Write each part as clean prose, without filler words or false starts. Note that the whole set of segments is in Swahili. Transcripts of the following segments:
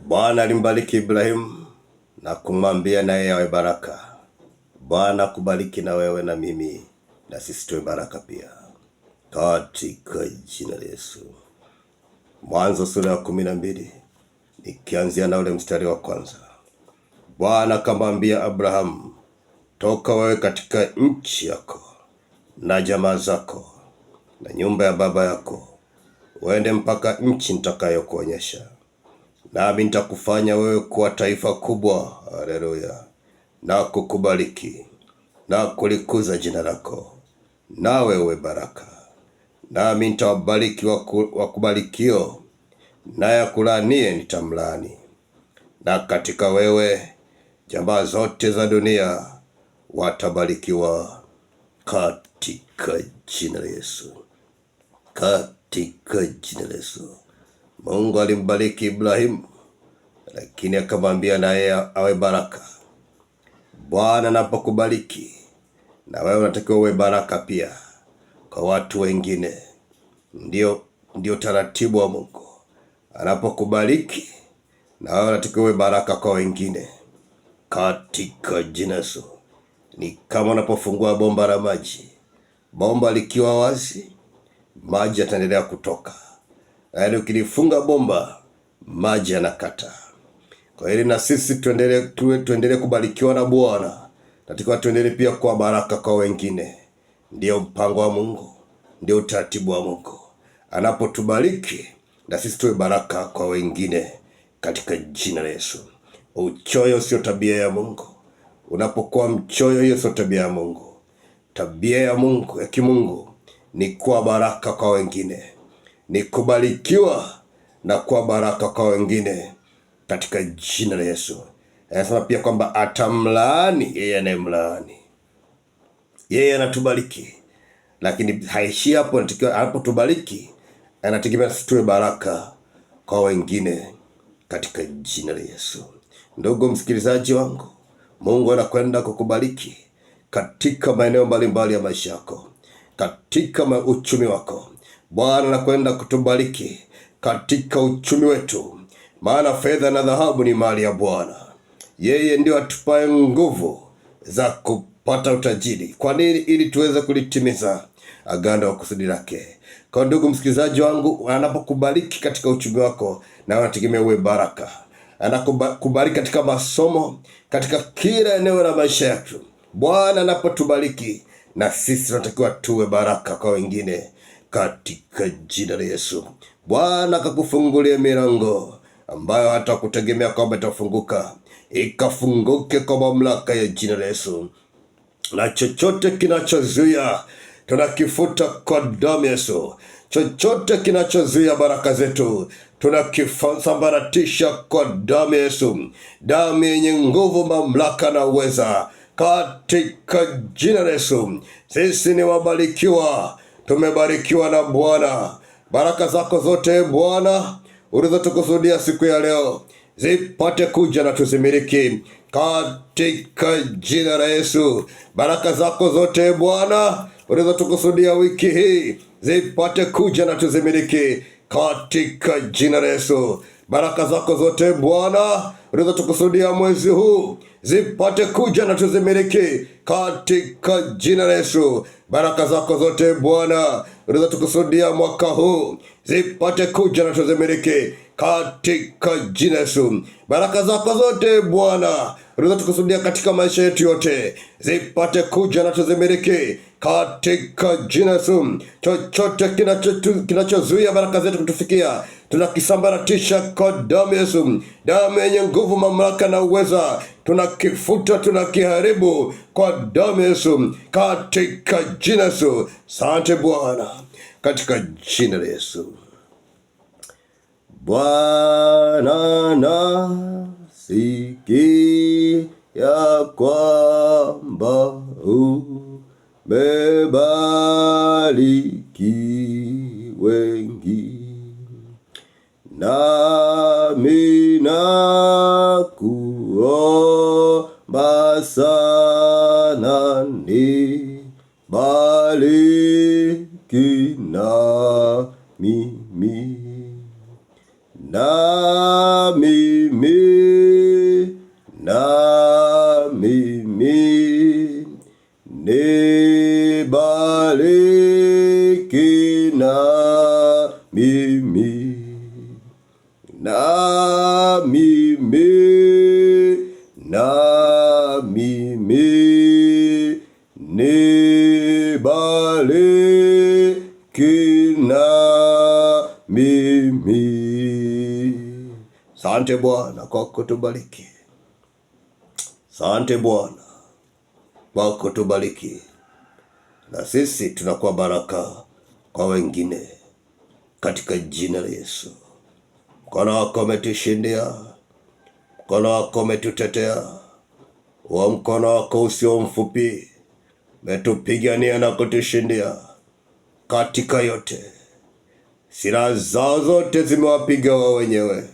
Bwana alimbariki Ibrahimu na kumwambia naye awe baraka. Bwana kubariki na wewe na mimi, na sisi tuwe baraka pia, katika jina la Yesu. Mwanzo sura ya 12 nikianzia na ule mstari wa kwanza. Bwana akamwambia Abrahamu, toka wewe katika nchi yako na jamaa zako na nyumba ya baba yako, uende mpaka nchi nitakayokuonyesha, nami nitakufanya wewe kuwa taifa kubwa. Haleluya! Na kukubariki na kulikuza jina lako, nawe uwe baraka. Nami nitawabariki wakubarikio, naye akulaanie nitamlaani. Na katika wewe jamaa zote za dunia watabarikiwa, katika jina la Yesu, katika jina la Yesu. Mungu alimbariki Ibrahimu, lakini akamwambia naye awe baraka. Bwana anapokubariki, na wewe unatakiwa uwe baraka pia kwa watu wengine. Ndio taratibu wa Mungu. Anapokubariki, na wewe unatakiwa uwe baraka kwa wengine, katika jina Yesu. Ni kama unapofungua bomba la maji. Bomba likiwa wazi, maji yataendelea kutoka. Yaani ukilifunga bomba, maji yanakata. Kwa hiyo na sisi tuendelee kubarikiwa na Bwana. Nataka tuendelee pia kuwa baraka kwa wengine. Ndio mpango wa Mungu, ndio utaratibu wa Mungu. Anapotubariki, na sisi tuwe baraka kwa wengine, katika jina la Yesu. Uchoyo sio tabia ya Mungu. Unapokuwa mchoyo, hiyo sio tabia ya Mungu. Tabia ya Mungu, ya kimungu, ni kuwa baraka kwa wengine, ni kubarikiwa na kuwa baraka kwa wengine, katika jina la Yesu. Anasema pia kwamba atamlaani yeye anayemlaani. Yeye anatubariki, lakini haishi hapo. Anapotubariki, anategemea sisi tuwe baraka kwa wengine, katika jina la Yesu. Ndugu msikilizaji wangu, Mungu anakwenda kukubariki katika maeneo mbalimbali ya maisha yako, katika uchumi wako. Bwana anakwenda kutubariki katika uchumi wetu, maana fedha na dhahabu ni mali ya Bwana. Yeye ndio atupaye nguvu za kupata utajiri. Kwa nini? Ili tuweze kulitimiza agano wa kusudi lake. Kwa ndugu msikilizaji wangu, anapokubariki katika uchumi wako, na anategemea uwe baraka. Anakubariki katika masomo, katika kila eneo la maisha yetu. Bwana anapotubariki, na sisi tunatakiwa tuwe baraka kwa wengine, katika jina la Yesu. Bwana akakufungulia milango ambayo hata kutegemea kwamba itafunguka, ikafunguke kwa mamlaka ya jina la Yesu. Na chochote kinachozuia, tunakifuta kwa damu ya Yesu. Chochote kinachozuia baraka zetu, tunakisambaratisha kwa damu ya Yesu. Damu yenye nguvu, mamlaka na uweza, katika jina la Yesu. Sisi ni wabarikiwa, tumebarikiwa na Bwana. Baraka zako zote Bwana ulizotukusudia siku ya leo, zipate kuja na tuzimiliki, katika jina la Yesu. Baraka zako zote Bwana ulizotukusudia wiki hii, zipate kuja na tuzimiliki, katika jina la Yesu. Baraka zako zote Bwana ulizotukusudia mwezi huu, zipate kuja na tuzimiliki, katika jina la Yesu. Baraka zako zote Bwana ulizotukusudia mwaka huu, zipate kuja na tuzimiliki, katika jina la Yesu. Baraka zako zote Bwana ulizotukusudia katika maisha yetu yote, zipate kuja na tuzimiliki, katika jina la Yesu. Chochote kinachozuia baraka zetu kutufikia, tunakisambaratisha kwa damu ya Yesu. Damu yenye nguvu, mamlaka na uweza, tunakifuta, tunakiharibu kwa damu ya Yesu, katika jina la Yesu. Asante Bwana, katika jina la Yesu. Bwana nasikia kwamba umebariki wengi, nami nakuomba sana, nibariki na mimi, na mimi na mimi nibariki na mimi. Asante Bwana kwa kutubariki. Asante Bwana kwa kutubariki, na sisi tunakuwa baraka kwa wengine katika jina la Yesu. Mkono wako umetushindia, mkono wako umetutetea, wa mkono wako usio mfupi umetupigania na kutushindia katika yote. Silaha zao zote zimewapiga wao wenyewe,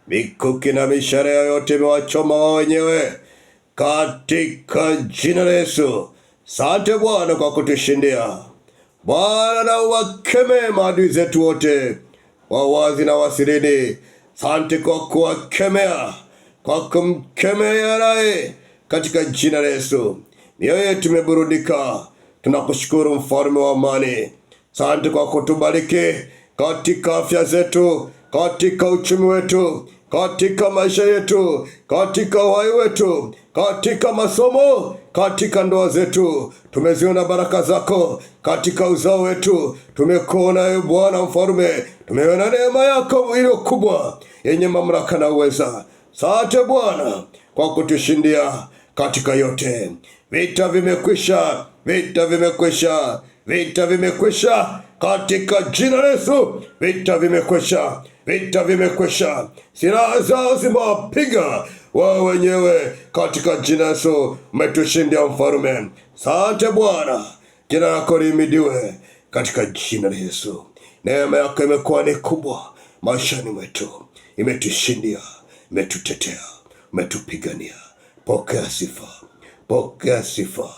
mikuki na mishale yote imewachoma wao wenyewe katika jina la Yesu. Asante Bwana kwa kutushindia. Bwana, na wakemee maadui zetu wote, wawazi na wasirini. Asante kwa kuwakemea, kwa kumkemea naye katika jina la Yesu. Mioyo yetu imeburudika. Tunakushukuru mfalme wa amani. Asante kwa kutubariki katika afya zetu, katika uchumi wetu, katika maisha yetu, katika uhai wetu, katika masomo, katika ndoa zetu. Tumeziona baraka zako katika uzao wetu. Tumekuona ewe Bwana mfalme. Tumeona neema yako iliyo kubwa yenye mamlaka na uweza. Asante Bwana kwa kutushindia katika yote. Vita vimekwisha, vita vimekwisha, vita vimekwisha katika jina la Yesu. Vita vimekwisha, vita vimekwisha. Silaha zao zimewapiga wao wenyewe katika jina la Yesu. Umetushindia mfalme. Asante Bwana, jina lako lihimidiwe katika jina la Yesu. Neema yako imekuwa ni kubwa maishani mwetu, imetushindia, imetutetea, imetupigania. Pokea sifa, pokea sifa,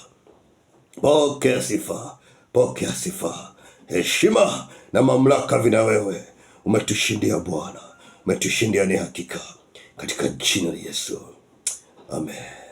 pokea sifa, pokea sifa. Heshima na mamlaka vina wewe. Umetushindia Bwana, umetushindia ni hakika katika jina la Yesu. Amen.